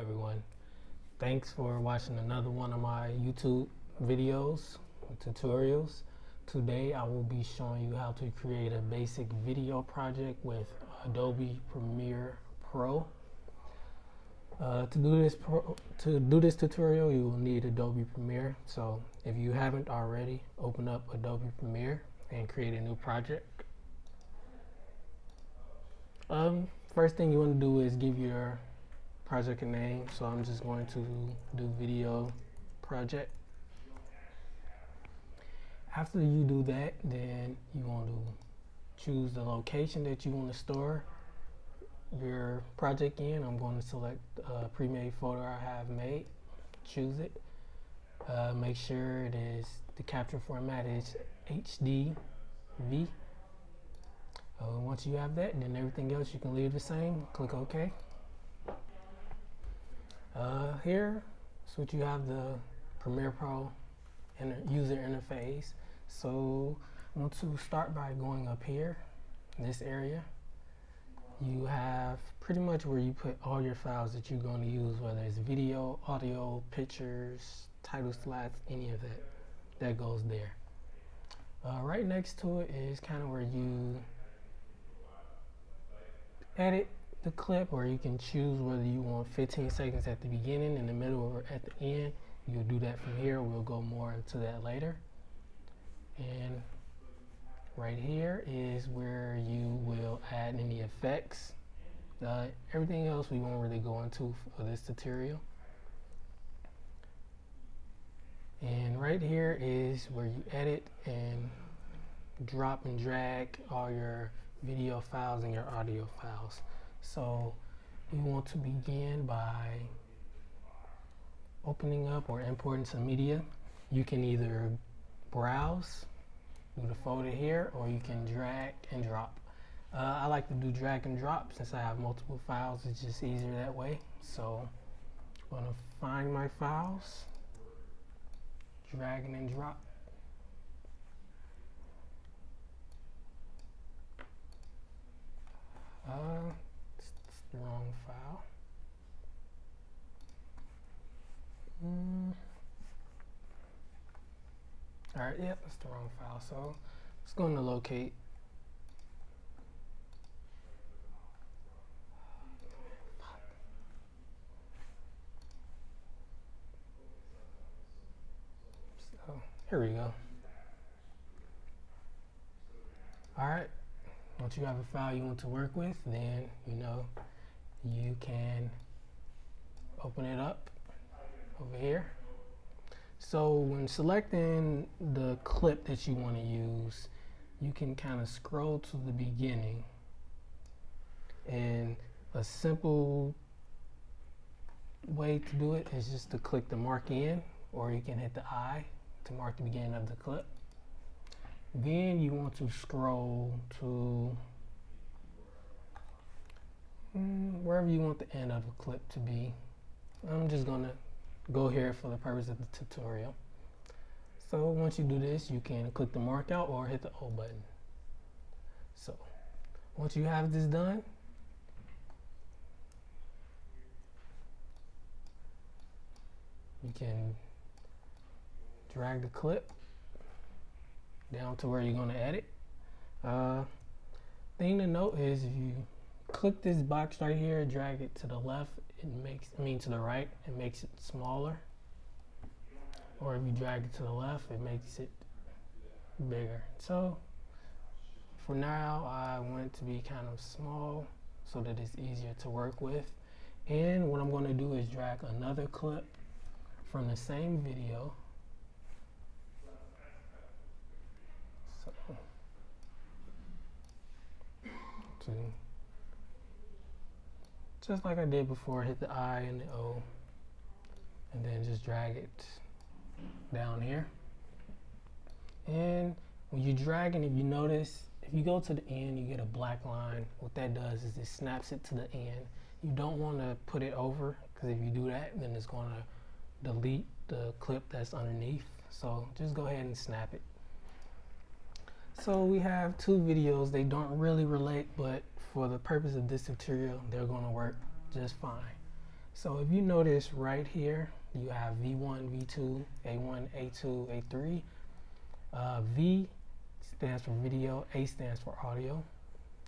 everyone. Thanks for watching another one of my YouTube videos, tutorials. Today I will be showing you how to create a basic video project with Adobe Premiere Pro. To do this tutorial, you will need Adobe Premiere. So if you haven't already, open up Adobe Premiere and create a new project. First thing you want to do is give your project a name. So I'm just going to do video project. After you do that, then you want to choose the location that you want to store your project in. I'm going to select a pre-made folder I have made, choose it, make sure it is the capture format is HDV. Once you have that, then everything else you can leave the same. Click OK. Here, so you have the Premiere Pro user interface. So I want to start by going up here, in this area. You have pretty much where you put all your files that you're going to use, whether it's video, audio, pictures, title slots, any of that goes there. Right next to it is kind of where you edit the clip, or you can choose whether you want 15 seconds at the beginning, in the middle, or at the end. You'll do that from here. We'll go more into that later. And right here is where you will add any effects. Everything else we won't really go into for this tutorial. And right here is where you edit and drop and drag all your video files and your audio files. So we want to begin by opening up or importing some media. You can either browse, do the folder here, or you can drag and drop. I like to do drag and drop since I have multiple files. It's just easier that way. So I'm going to find my files, drag and drop. It's the wrong file. Alright, yep, that's the wrong file. So it's going to locate. So here we go. Alright. Once you have a file you want to work with, then you can open it up over here. So when selecting the clip that you want to use, you can kind of scroll to the beginning, and a simple way to do it is just to click the mark in, or you can hit the I to mark the beginning of the clip. Then you want to scroll to wherever you want the end of the clip to be. I'm just going to go here for the purpose of the tutorial. So once you do this, you can click the mark out or hit the O button. So once you have this done, you can drag the clip down to where you're going to edit. Thing to note is if you click this box right here, drag it to the left, to the right, it makes it smaller. Or if you drag it to the left, it makes it bigger. So for now, I want it to be kind of small so that it's easier to work with. And what I'm going to do is drag another clip from the same video. Just like I did before, hit the I and the O, and then just drag it down here. And when you drag, and if you notice, if you go to the end, you get a black line. What that does is it snaps it to the end. You don't want to put it over, because if you do that, then it's going to delete the clip that's underneath. So just go ahead and snap it. So we have two videos. They don't really relate, but for the purpose of this tutorial, they're going to work just fine. So if you notice right here, you have V1, V2, A1, A2, A3. V stands for video, A stands for audio.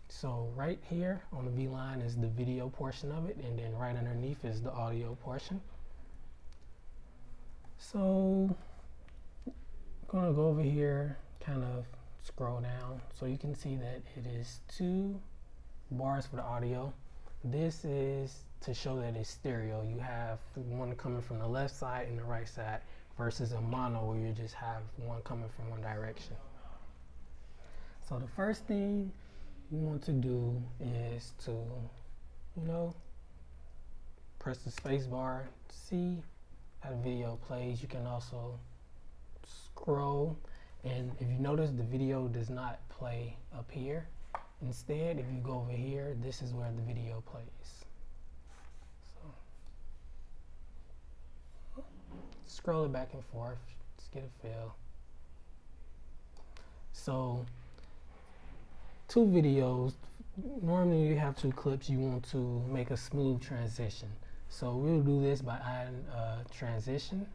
So right here on the V line is the video portion of it, and then right underneath is the audio portion. So I'm gonna go over here, kind of scroll down, so you can see that it is 2 bars for the audio. This is to show that it's stereo. You have one coming from the left side and the right side versus a mono where you just have one coming from one direction. So the first thing you want to do is to, press the space bar, see how the video plays. You can also scroll, and if you notice, the video does not play up here. Instead, if you go over here, this is where the video plays. So scroll it back and forth, just get a feel. So 2 videos, normally you have 2 clips, you want to make a smooth transition. So we'll do this by adding a transition.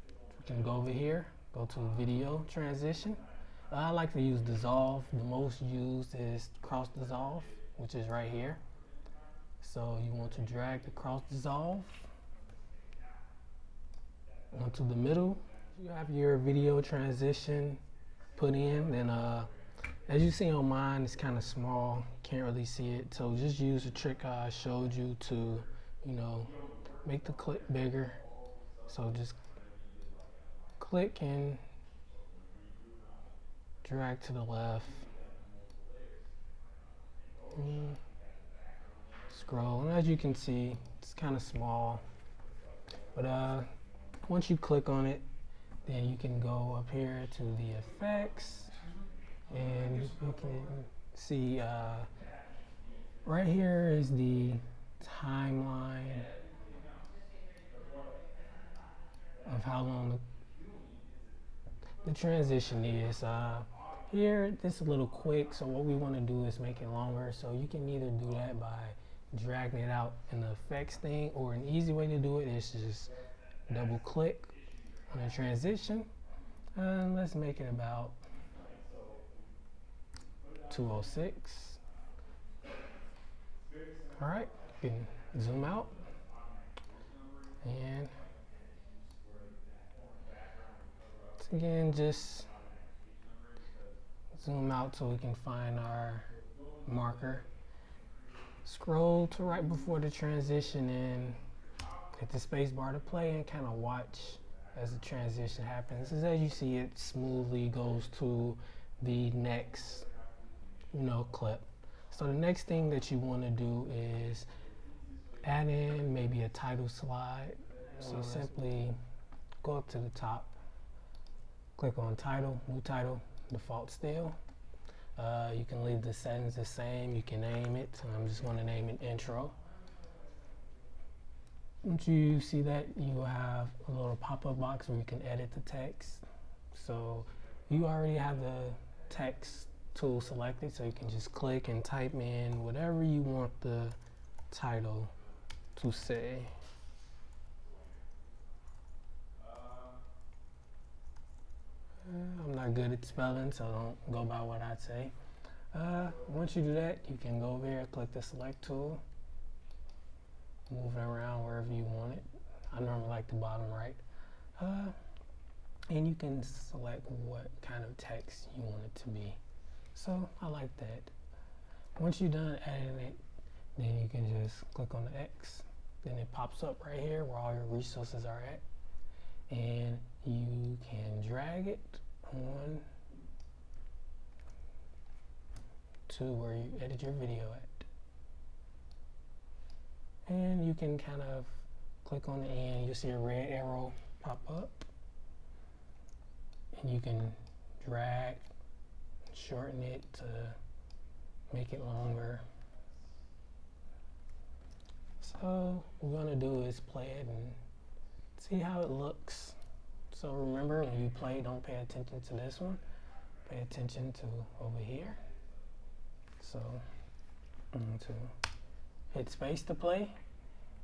You can go over here, go to video transition. I like to use dissolve. The most used is cross dissolve, which is right here. So you want to drag the cross dissolve onto the middle. You have your video transition put in, then as you see on mine, it's kind of small, can't really see it. So just use the trick I showed you to, make the clip bigger. So just click and drag to the left. Scroll, and as you can see, it's kind of small. But once you click on it, then you can go up here to the effects, and you can see right here is the timeline of how long the transition is. Here, this is a little quick, so what we want to do is make it longer. So you can either do that by dragging it out in the effects thing, or an easy way to do it is just double click on the transition. And let's make it about 206. All right, you can zoom out and again, just zoom out so we can find our marker. Scroll to right before the transition and hit the space bar to play, and kind of watch as the transition happens. As you see, it smoothly goes to the next, clip. So the next thing that you want to do is add in maybe a title slide. So simply go up to the top, click on title, new title, default still. You can leave the settings the same. You can name it. I'm just going to name it intro. Once you see that, you have a little pop-up box where you can edit the text. So you already have the text tool selected, so you can just click and type in whatever you want the title to say. I'm not good at spelling, so don't go by what I say. Once you do that, you can go over here, click the select tool, move it around wherever you want it. I normally like the bottom right. And you can select what kind of text you want it to be. So I like that. Once you're done editing it, then you can just click on the X. Then it pops up right here where all your resources are at. And you can drag it on to where you edit your video at. And you can kind of click on the end, you'll see a red arrow pop up. And you can drag, shorten it to make it longer. So what we're gonna do is play it and see how it looks. So remember, when you play, don't pay attention to this one. Pay attention to over here. So I'm going to hit space to play,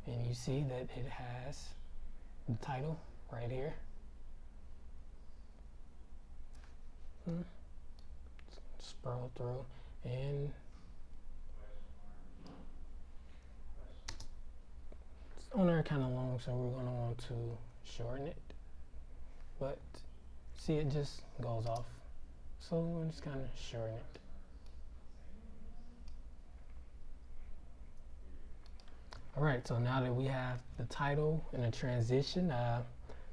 and you see that it has the title right here. Scroll through, and it's on there kind of long, so we're going to want to shorten it. But see, it just goes off, so we'll just kind of shorten it. Alright, so now that we have the title and the transition,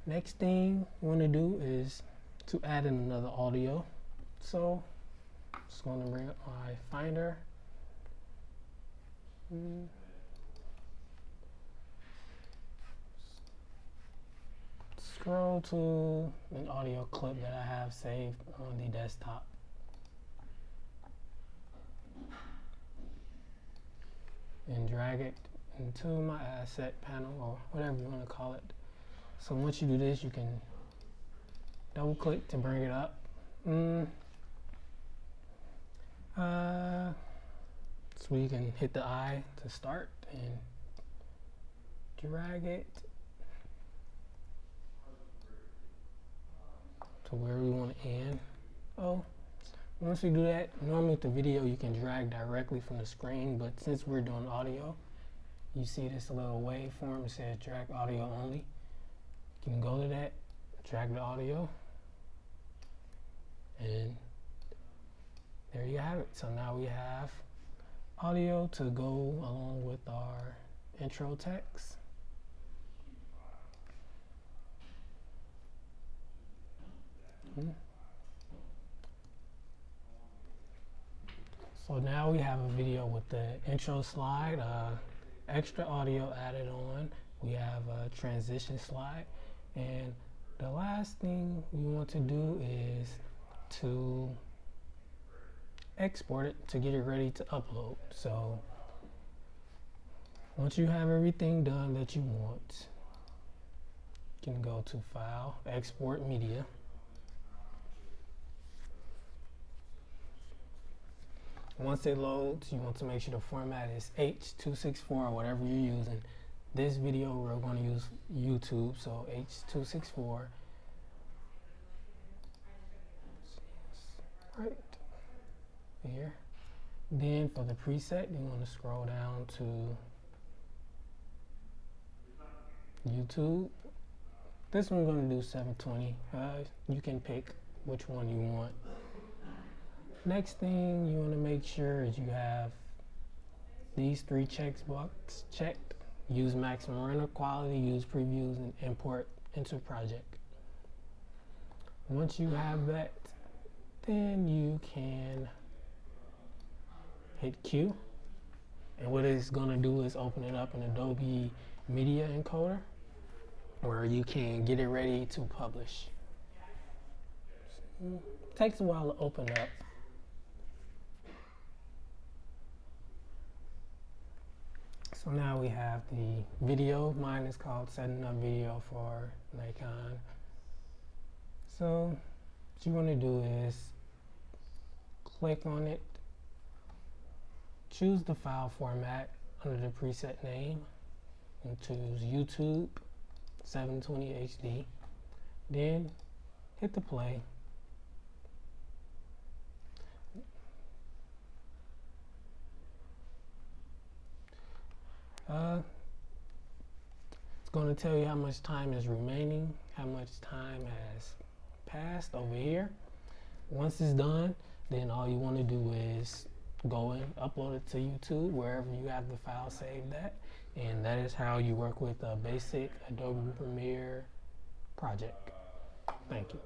next thing we want to do is to add in another audio. So just going to bring up my Finder. Scroll to an audio clip that I have saved on the desktop. And drag it into my asset panel, or whatever you want to call it. So once you do this, you can double click to bring it up. So you can hit the I to start and drag it to where we want to end. Once we do that, normally with the video you can drag directly from the screen, but since we're doing audio, you see this little waveform that says drag audio only. You can go to that, drag the audio, and there you have it. So now we have audio to go along with our intro text. So now we have a video with the intro slide, extra audio added on. We have a transition slide, and the last thing we want to do is to export it to get it ready to upload. So once you have everything done that you want, you can go to File, Export Media. Once it loads, you want to make sure the format is H.264 or whatever you're using. This video, we're going to use YouTube, so H.264. Right here. Then for the preset, you want to scroll down to YouTube. This one we're going to do 720. You can pick which one you want. Next thing you want to make sure is you have these three checkboxes checked. Use maximum render quality, use previews, and import into project. Once you have that, then you can hit Q. And what it's going to do is open it up in Adobe Media Encoder, where you can get it ready to publish. It takes a while to open up. So now we have the video. Mine is called Setting Up Video for Nikon. So what you want to do is click on it, choose the file format under the preset name, and choose YouTube 720 HD. Then hit the play. It's going to tell you how much time is remaining, how much time has passed over here. Once it's done, then all you want to do is go and upload it to YouTube, wherever you have the file saved at. And that is how you work with a basic Adobe Premiere project. Thank you.